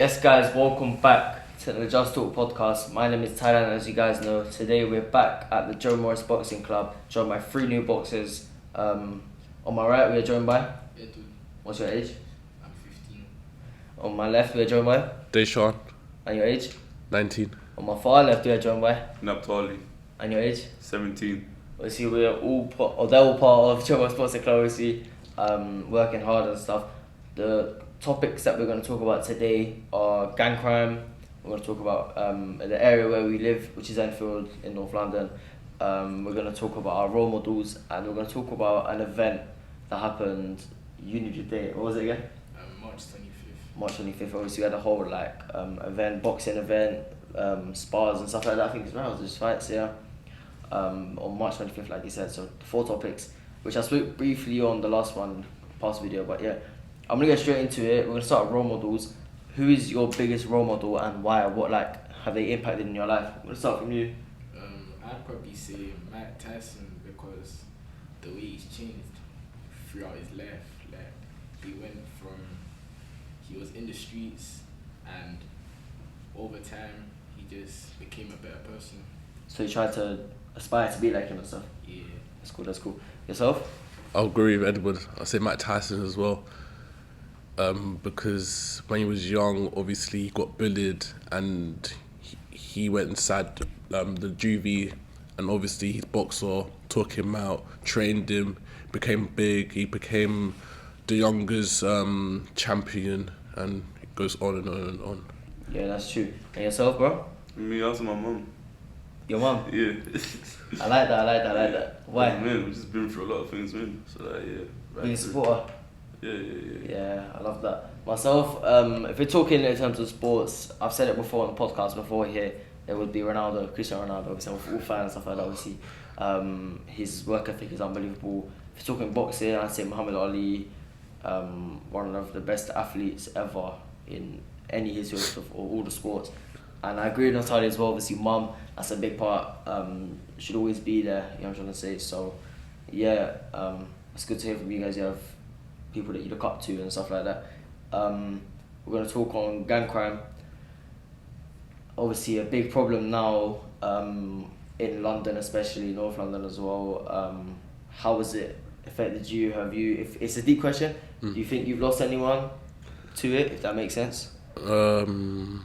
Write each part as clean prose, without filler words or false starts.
Yes, guys, welcome back to the Just Talk podcast. My name is Tyler, and as you guys know, today we're back at the Joe Morris Boxing Club, joined by three new boxers. On my right, we are joined by. Edward. What's your age? I'm 15. On my left, we are joined by. Daeshaun, And your age? 19. On my far left, we are joined by. Naphtali, And your age? 17. Obviously, we're all they're all part of Joe Morris Boxing Club. Obviously, working hard and stuff. The topics that we're going to talk about today are gang crime. We're going to talk about the area where we live, which is Enfield in North London. We're going to talk about our role models, and we're going to talk about an event that happened. You knew the date. What was it again? March 25th. March 25th. Obviously, we had a whole event, boxing event, spars and stuff like that. I think it's around just fights, yeah. On March 25th, like you said. So 4 topics, which I spoke briefly on the past video, but yeah. I'm going to get straight into it. We're going to start with role models. Who is your biggest role model and why? What have they impacted in your life? I'm going to start from you. I'd probably say Mike Tyson, because the way he's changed throughout his life. Like, he was in the streets, and over time he just became a better person. So you tried to aspire to be like him and stuff? Yeah. That's cool. Yourself? I'll agree with Edward. I'll say Mike Tyson as well. Because when he was young, obviously he got bullied and he went inside the juvie, and obviously his boxer took him out, trained him, became big. He became the youngest champion, and it goes on and on and on. Yeah, that's true. And yourself, bro? Me, also my mum. Your mum? Yeah. I like that. Why? Man, we've just been through a lot of things, man. So yeah. Being a supporter? Yeah. Yeah, I love that. Myself, if we're talking in terms of sports, I've said it before on the podcast before here, it would be Ronaldo, Cristiano Ronaldo. Obviously, I'm a football fan and stuff like that. Obviously, his work ethic is unbelievable. If you're talking boxing, I'd say Muhammad Ali, one of the best athletes ever in any history of all the sports. And I agree with Naphtali as well. Obviously, mum, that's a big part. Should always be there. You know what I'm trying to say. So, yeah, it's good to hear from you guys. You have people that you look up to and stuff like that. We're going to talk on gang crime. Obviously a big problem now in London, especially North London as well. How has it affected you? If it's a deep question, do you think you've lost anyone to it, if that makes sense? No,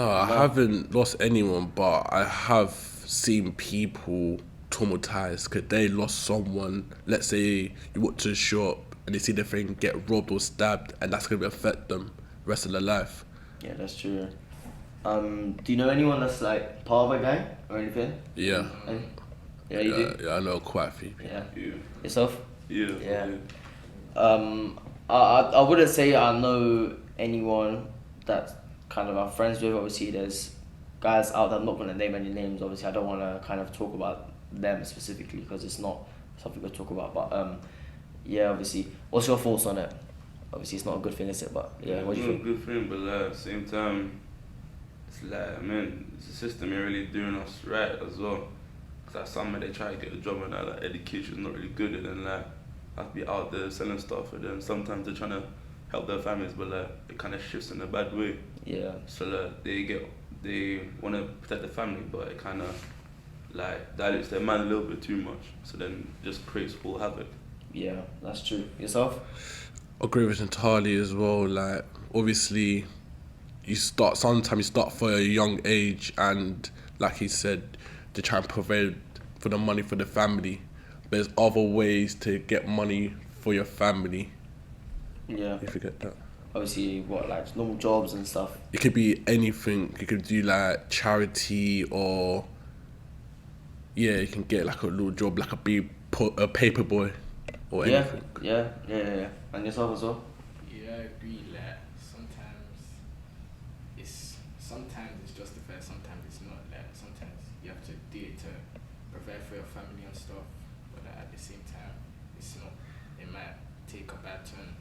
I haven't lost anyone, but I have seen people traumatized because they lost someone. Let's say you walk to a shop and they see their friend get robbed or stabbed, and that's going to affect them the rest of their life. Yeah, that's true. Do you know anyone that's like part of a gang or anything? Yeah. Yeah, you do? Yeah, I know quite a few people. Yeah. Yeah. Yourself? Yeah. I wouldn't say I know anyone that kind of I'm friends with. Obviously, there's guys out there. I'm not going to name any names. Obviously, I don't want to kind of talk about them specifically because it's not something we talk about. But yeah, obviously, what's your thoughts on it? Obviously, it's not a good thing, is it? But yeah, what do you think? It's not a good thing, but at the same time, it's like, man, the system ain't really doing us right as well. Cause like some they try to get a job and that, like education's not really good, and then like have to be out there selling stuff, and then sometimes they're trying to help their families, but like it kind of shifts in a bad way. Yeah. So like they want to protect the family, but it kind of like dilutes their mind a little bit too much. So then it just creates full havoc. Yeah, that's true. Yourself? I agree with Naphtali as well. Like, obviously, sometimes you start for a young age, and like he said, to try and provide for the money for the family. There's other ways to get money for your family. Yeah. You forget that. Obviously, like normal jobs and stuff. It could be anything. You could do like charity, or you can get like a little job, like a paper boy, or anything. Yeah. And yourself as well? Yeah, I agree. Like, sometimes it's justified, sometimes it's not. Like, sometimes you have to do it to provide for your family and stuff, but at the same time, it's not. It might take a bad turn.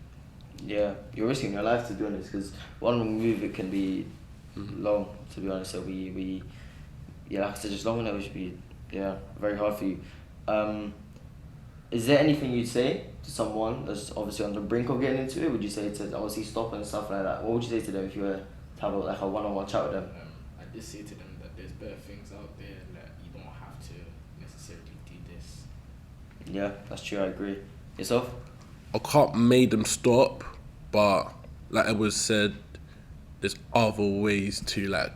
Yeah, you're risking your life to be honest, because one wrong move it can be long. To be honest, so we like I said, just long enough it should be very hard for you. is there anything you'd say to someone that's obviously on the brink of getting into it? Would you say to obviously stop and stuff like that? What would you say to them if you were to have like a one-on-one chat with them? I just say to them that there's better things out there, that you don't have to necessarily do this. Yeah, that's true. I agree. Yourself? I can't make them stop, but like Edward said, there's other ways to like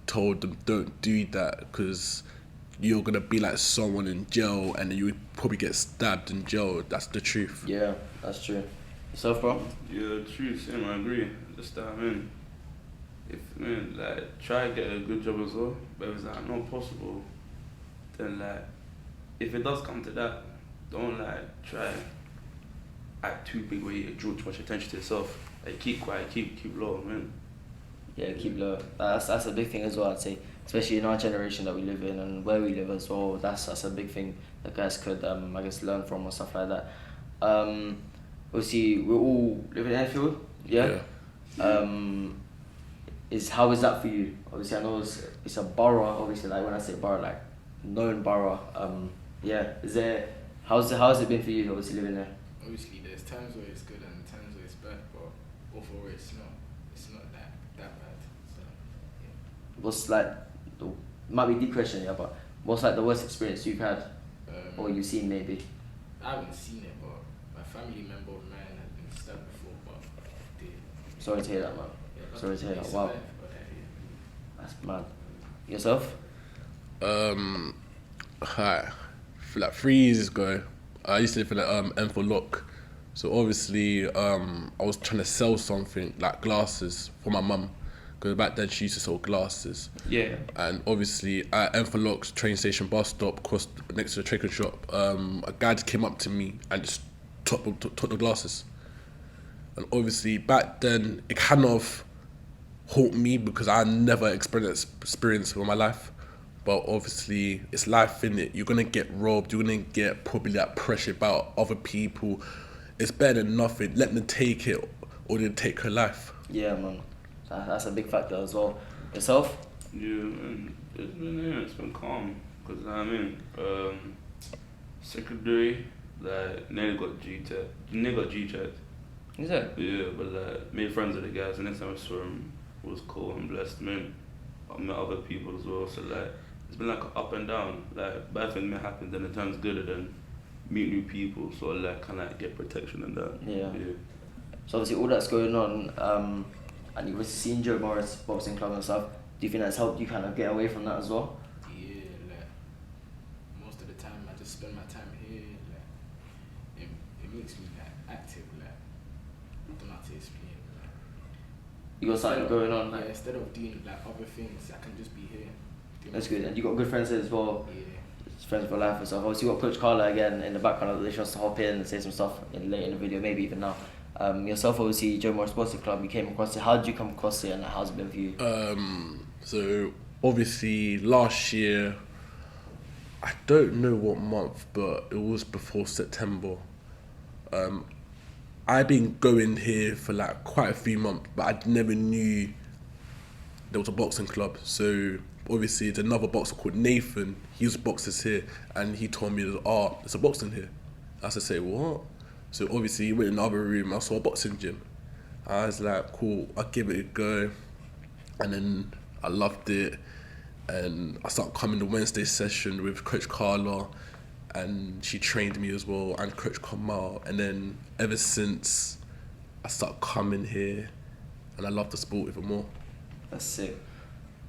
told them don't do that, because you're gonna be like someone in jail and then you would probably get stabbed in jail. That's the truth. Yeah, that's true. Yourself, bro? Yeah, true, same, I agree. Just that, if, like, try to get a good job as well, but if it's like not possible, then like, if it does come to that, don't like try act too big where you draw too much attention to yourself. Like, keep quiet, keep low, man. Yeah, keep low. That's a big thing as well, I'd say. Especially in our generation that we live in and where we live as well. That's a big thing that guys could, I guess, learn from or stuff like that. Obviously, we all live in Enfield, yeah? How is that for you? Obviously, I know it's a borough. Obviously, like when I say borough, like known borough. How's it been for you? Obviously, living there. Obviously, there's times where it's good and times where it's bad, but overall, it's not that bad. So, yeah. What's like might be a deep question, yeah, but what's like the worst experience you've had or you've seen maybe? I haven't seen it, but my family member of mine has been stabbed before, but they. Sorry to hear that, man. Yeah, Sorry to hear that. they Wow, survived, but, yeah. that's mad. Yourself? Hi. For like 3 years ago, I used to live in Enfield Lock. So obviously, I was trying to sell something like glasses for my mum, because back then she used to sell glasses. Yeah. And obviously at Enfield Lock's train station bus stop, across next to the chicken shop, a guy just came up to me and just took the glasses. And obviously back then it kind of haunt me because I never experienced in my life. But obviously it's life, innit? You're gonna get robbed, you're gonna get probably like pressured about other people. It's better than nothing. Let them take it or they take her life. Yeah, man. That's a big factor as well. Yourself? Yeah, man, it's been calm, because secondary, like, nearly got G-checked. Is it? Yeah, but like, made friends with the guys, and next time I saw him, it was cool and blessed, man. I met other people as well, so like, it's been like up and down. Like, bad things may happen, then it turns good, and then meet new people, so like, kind of like get protection and that. Yeah. So obviously all that's going on, and you were seeing Joe Morris boxing club and stuff. Do you think that's helped you kind of get away from that as well? Yeah, like most of the time I just spend my time here. Like it makes me like active. Like I don't know how to explain. Like, You got something going on? Yeah, instead of doing like other things, I can just be here. That's good. And you got good friends here as well. Yeah. Friends for life and stuff. Obviously, you got Coach Carla again in the background. They wants to hop in and say some stuff late in the video, maybe even now. Yourself, obviously, Joe Morris Boxing Club. You came across it. How did you come across it, and how's it been for you? So obviously last year, I don't know what month, but it was before September. I've been going here for like quite a few months, but I never knew there was a boxing club. So obviously there's another boxer called Nathan. He was boxers here, and he told me there's a boxing here. I said, say what? So obviously he went in the other room. I saw a boxing gym. I was like, cool, I'll give it a go. And then I loved it, and I started coming to Wednesday session with Coach Carla, and she trained me as well, and Coach Kamal. And then ever since, I started coming here, and I love the sport even more. That's sick.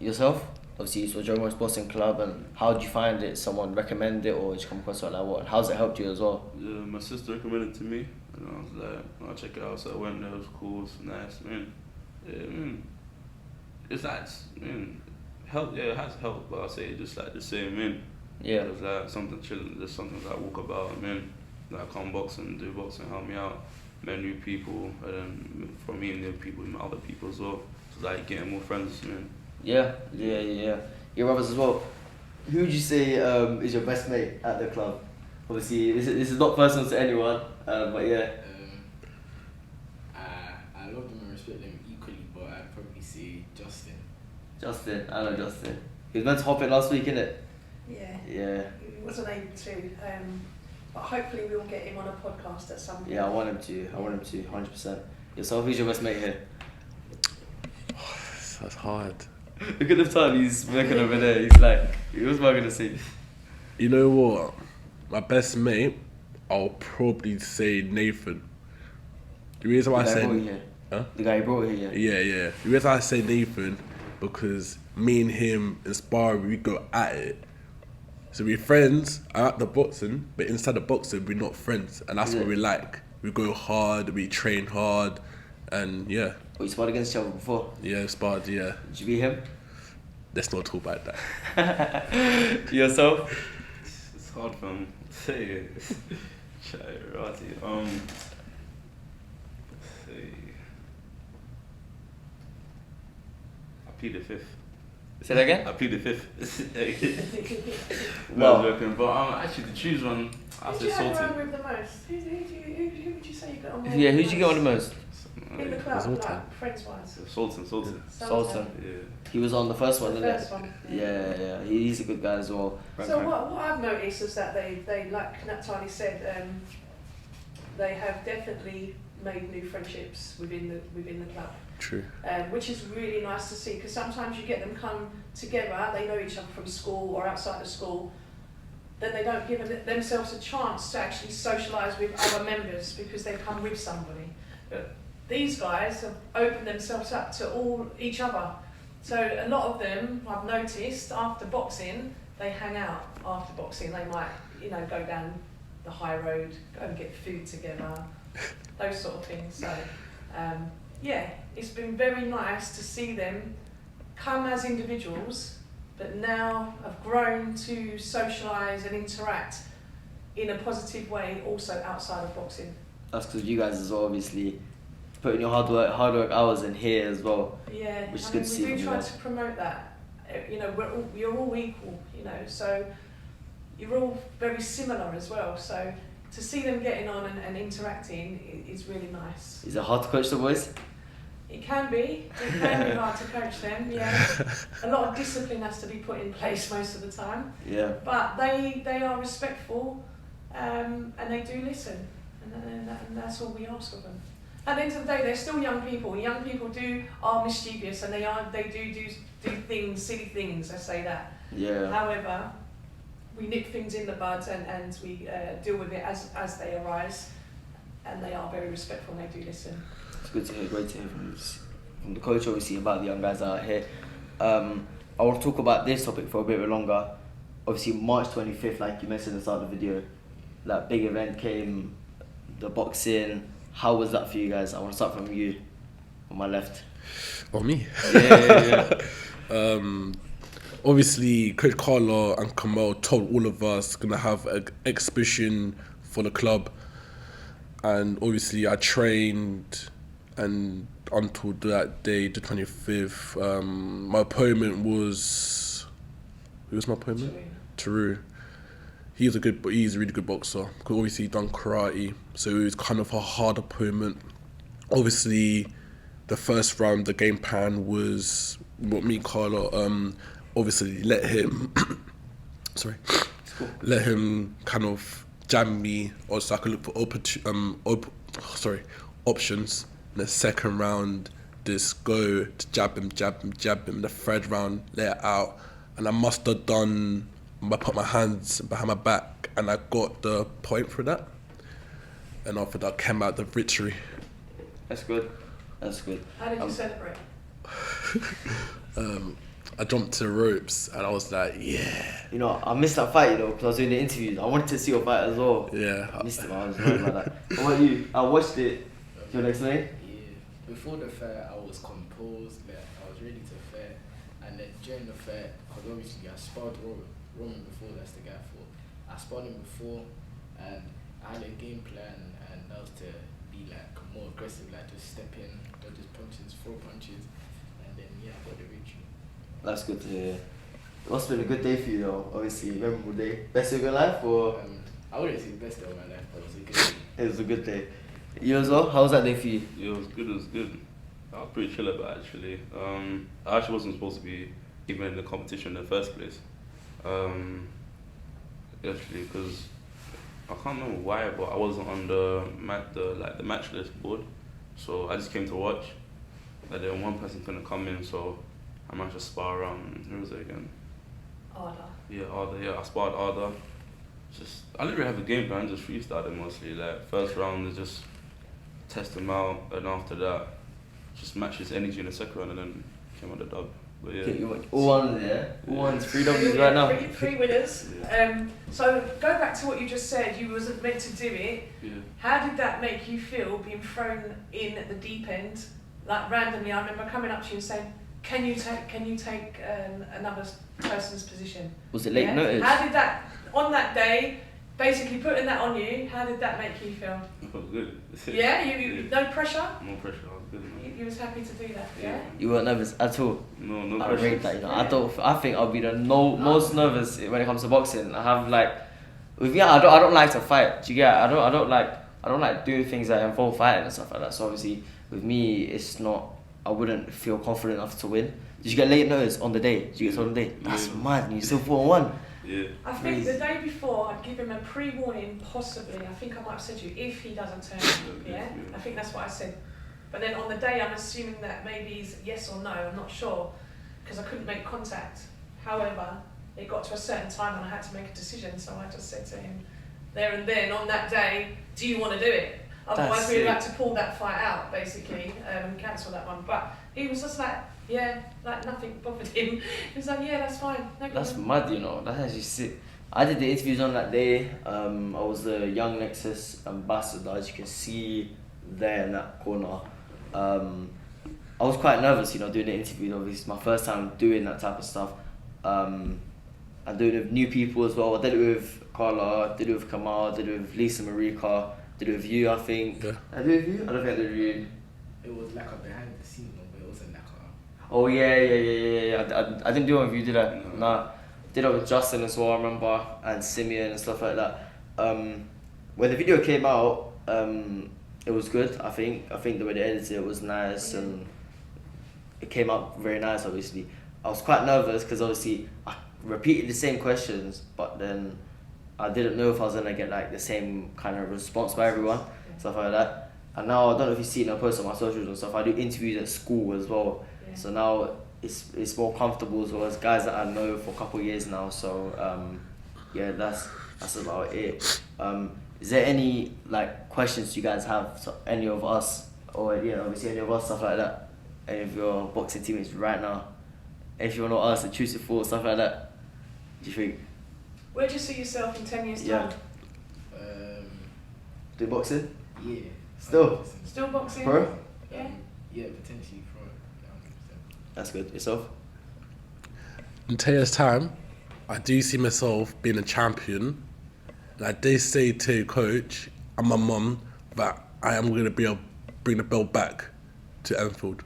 Yourself? Obviously, you saw Joe Morris Boxing Club, and how did you find it? Someone recommended it, or did you come across it like what? And how's it helped you as well? Yeah, my sister recommended it to me, and I was like, I'll check it out. So I went there, it was cool, it's nice, man. Yeah, man. It's nice, man. Help, yeah, it has helped, but I'll say it's just like the same, man. Yeah. It's like something chilling, there's something I walk about, man. Like, come boxing, do boxing, help me out, met new people, and then from meeting new people, met other people as well. So like getting more friends, man. Yeah. Your brothers as well. Who would you say is your best mate at the club? Obviously, this is not personal to anyone, but yeah. I love them and respect them equally, but I'd probably say Justin. Justin, I know Justin. He was meant to hop in last week, innit? Yeah. Yeah. He wasn't able to. But hopefully we'll get him on a podcast at some point. Yeah, I want him to. 100%. Yourself, who's your best mate here? That's hard. Look at the time he's working over there. He's like, what was I gonna say? You know what? My best mate, I'll probably say Nathan. The reason why I say The guy who brought it here. yeah. The reason I say Nathan because me and him in sparring, we go at it. So we're friends at the boxing, but inside the boxing, we're not friends, and that's what we like. We go hard, we train hard, and yeah. Oh, you sparred against each other before? Yeah, sparred, yeah. Did you beat him? Let's not talk about that. Yourself? It's hard for him to say it. Let's see. I plead the fifth. Say that again? I plead the fifth. No. I was joking, but actually to choose one, I Who do say you hang around Sultan. with the most? Who would you say you got on with? Yeah, who'd you get on the most? In the club, Sultan. like, friends-wise. Sultan. Sultan. Yeah. He was on the first one, The didn't first one. Yeah. He's a good guy as well. So what I've noticed is that they like Naphtali said, they have definitely made new friendships within the club. True. Which is really nice to see, because sometimes you get them come together, they know each other from school or outside of school, then they don't give themselves a chance to actually socialise with other members because they come with somebody. But these guys have opened themselves up to each other. So a lot of them, I've noticed, after boxing, they hang out after boxing. They might, go down the high road, go and get food together, those sort of things. So, yeah, it's been very nice to see them come as individuals, but now have grown to socialise and interact in a positive way also outside of boxing. That's because you guys as well, obviously, putting your hard work hours in here as well. Yeah, which is good to see we from do you try guys. to promote that. You're all equal, so you're all very similar as well. So to see them getting on and interacting is really nice. Is it hard to coach the boys? It can be hard to coach them, yeah. A lot of discipline has to be put in place most of the time. Yeah. But they are respectful, and they do listen, and that's all we ask of them. At the end of the day, they're still young people. Young people are mischievous, and they do things, silly things. I say that. Yeah. However, we nip things in the bud and we deal with it as they arise, and they are very respectful and they do listen. It's good to hear, great to hear from the coach, obviously, about the young guys out here. I want to talk about this topic for a bit longer. Obviously, March 25th, like you mentioned at the start of the video, that big event came, the boxing. How was that for you guys? I want to start from you, on my left. Or me? Yeah. Obviously, Coach Carlo and Kamal told all of us gonna have an exhibition for the club, and obviously I trained, and until that day, the 25th, my opponent was... Who was my opponent? Taru. He's a really good boxer, because obviously he's done karate, so he was kind of a hard opponent. Obviously, the first round, the game plan was what me, Carlo, obviously let him let him kind of jam me, or so I could look for options. In the second round, just go to jab him. The third round, let it out, and I must have done. I put my hands behind my back, and I got the point for that. And after that, came out the victory. That's good. How did you celebrate? I jumped to the ropes, and I was like, yeah. I missed that fight, because I was doing the interviews. I wanted to see your fight as well. Yeah. I missed it, man. I was worried about that. What about you? I watched it. Do you want to explain? Yeah. Before the fair, I was composed, I was ready to fair. And then during the fair, because obviously I sparred Roman before, that's the guy for. I sparred him before, and I had a game plan, and that was to be more aggressive, just step in, dodge his punches, throw punches, and then I got the victory. That's good to hear. It must have been a good day for you, though. Obviously, memorable day. Best of your life, or? I wouldn't say best day of my life, but it was a good day. It was a good day. You as well? How was that day for you? Yeah, it was good. I was pretty chill about it, actually. I actually wasn't supposed to be even in the competition in the first place. Actually, because I can't remember why, but I wasn't on the match list board, so I just came to watch. And then one person couldn't come in, so I managed to spar around. Who was it again? Arda. Yeah, Arda. Yeah, I sparred Arda. I didn't really have a game plan. Just freestyled mostly. Like first round is just test him out, and after that, just match his energy in the second round, and then came on the dub. But yeah. Okay, you want all on there? All one's 3 W's right now. Three winners. So go back to what you just said. You wasn't meant to do it. Yeah. How did that make you feel being thrown in at the deep end, like randomly? I remember coming up to you and saying, "Can you take another person's position?" Was it late notice? How did that on that day? Basically putting that on you. How did that make you feel? I felt good. Yeah, you no pressure. No pressure. I was good. Man. You was happy to do that. Yeah. You weren't nervous at all. No I pressure. rate that. You know, I think I'll be the most nervous when it comes to boxing. I have like, with me, I don't like to fight. Do you get? I don't like doing things that involve fighting and stuff like that. So obviously, with me, it's not. I wouldn't feel confident enough to win. Did you get late notice on the day? Did you get told on the day? That's mad. And you still 4-1. Yeah. I think the day before I'd give him a pre-warning, possibly. I think I might have said to you, if he doesn't turn up, yeah? I think that's what I said. But then on the day, I'm assuming that maybe he's yes or no, I'm not sure, because I couldn't make contact. However, it got to a certain time and I had to make a decision, so I just said to him, there and then, on that day, do you want to do it? Otherwise, we'd have to pull that fight out, basically, and cancel that one. But he was just like, yeah, like nothing bothered him. He was like, yeah, that's fine. No That's problem. mad, you know. That's actually sick. I did the interviews on that day. I was the Young Nexus ambassador, as you can see there in that corner. I was quite nervous, you know, doing the interviews. Obviously, it's my first time doing that type of stuff. And doing it with new people as well. I did it with Carla, did it with Kamal, did it with Lisa Marika, did it with you, I think. Yeah. I did it with you? I don't think I did it with you. It was like a behind the scenes one, but it wasn't like a. Oh yeah. I didn't do one with you, did I? No. Nah. Did it with Justin as well, I remember, and Simeon and stuff like that. When the video came out, it was good. I think the way they edited it was nice, and it came out very nice. Obviously, I was quite nervous because obviously I repeated the same questions, but then I didn't know if I was gonna get like the same kind of response by everyone, stuff like that. And now I don't know if you've seen I post on my socials and stuff. I do interviews at school as well, so now it's more comfortable as well as guys that I know for a couple of years now. So yeah, that's about it. Is there any like questions you guys have? So any of us, or obviously any of us, stuff like that. Any of your boxing teammates right now? If you want to ask, intrusive thoughts, stuff like that. Do you think? Where do you see yourself in 10 years' Yeah. time? Do boxing? Yeah. Still? 100%. Still boxing? Pro? Yeah. Yeah, potentially pro. Yeah, That's good. Yourself? In 10 years' time, I do see myself being a champion. And I did say to coach and my mum that I am going to be able to bring the belt back to Enfield.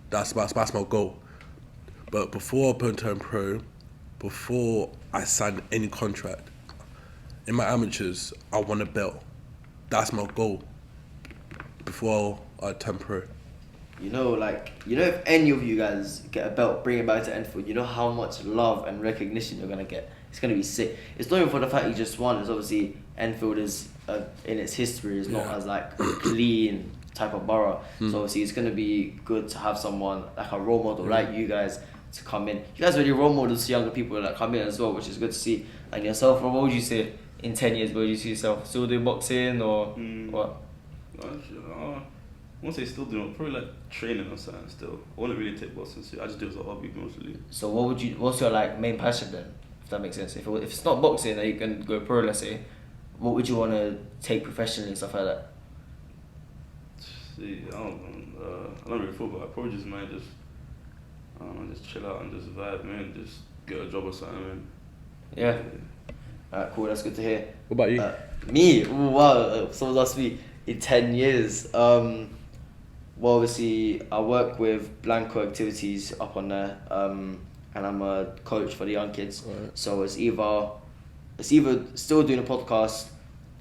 That's my goal. But before I turn pro, before I sign any contract, in my amateurs, I want a belt. That's my goal before I turn pro. If any of you guys get a belt, bring it back to Enfield, you know how much love and recognition you're gonna get. It's gonna be sick. It's not even for the fact you just won. It's obviously Enfield is in its history is not as like a clean type of borough. So obviously it's gonna be good to have someone like a role model like you guys to come in. You guys are really role models to younger people that come in as well, which is good to see. And yourself, what would you say in 10 years? Where do you see yourself? Still doing boxing or what? I won't say still doing it, probably like training or something still. I wouldn't really take boxing serious. I just do it as a hobby mostly. So what's your like main passion then? If that makes sense. If it's not boxing that you can go pro, let's say, what would you want to take professionally and stuff like that? See, I don't really football. I probably just might just chill out and just vibe, man. Just get a job or something, man. Yeah. Alright, cool. That's good to hear. What about you? Me? Ooh, wow. Someone's asked me in 10 years. Well, obviously, I work with Blanco Activities up on there, and I'm a coach for the young kids. Right. So it's either still doing a podcast,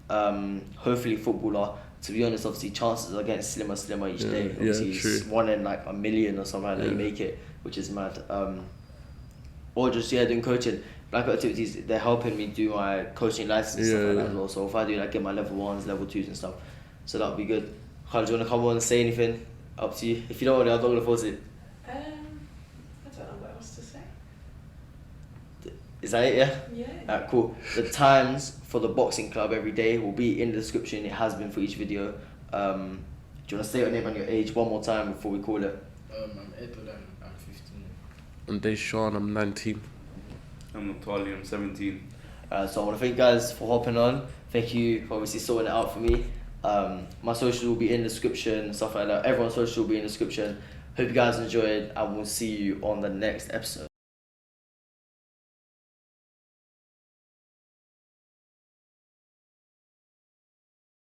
hopefully footballer. To be honest, obviously, chances are getting slimmer each day. Obviously, it's 1 in like a million or something like that you make it, which is mad. Or just doing coaching. black belt activities, they're helping me do my coaching license and stuff like that as well. So if I do like get my level 1s, level 2s and stuff, so that would be good. Khalid, do you want to come on and say anything? Up to you. If you don't want to, I'm not going to force it. I don't know what else to say. Is that it, yeah? Yeah. Alright, cool. The times for the boxing club every day will be in the description. It has been for each video. Do you want to say your name and your age one more time before we call it? I'm Edward and I'm 15. I'm Daeshaun, I'm 19. I'm Naphtali, I'm 17. So I want to thank you guys for hopping on. Thank you for obviously sorting it out for me. My social will be in the description, stuff like that. Everyone's social will be in the description. Hope you guys enjoyed, and we'll see you on the next episode.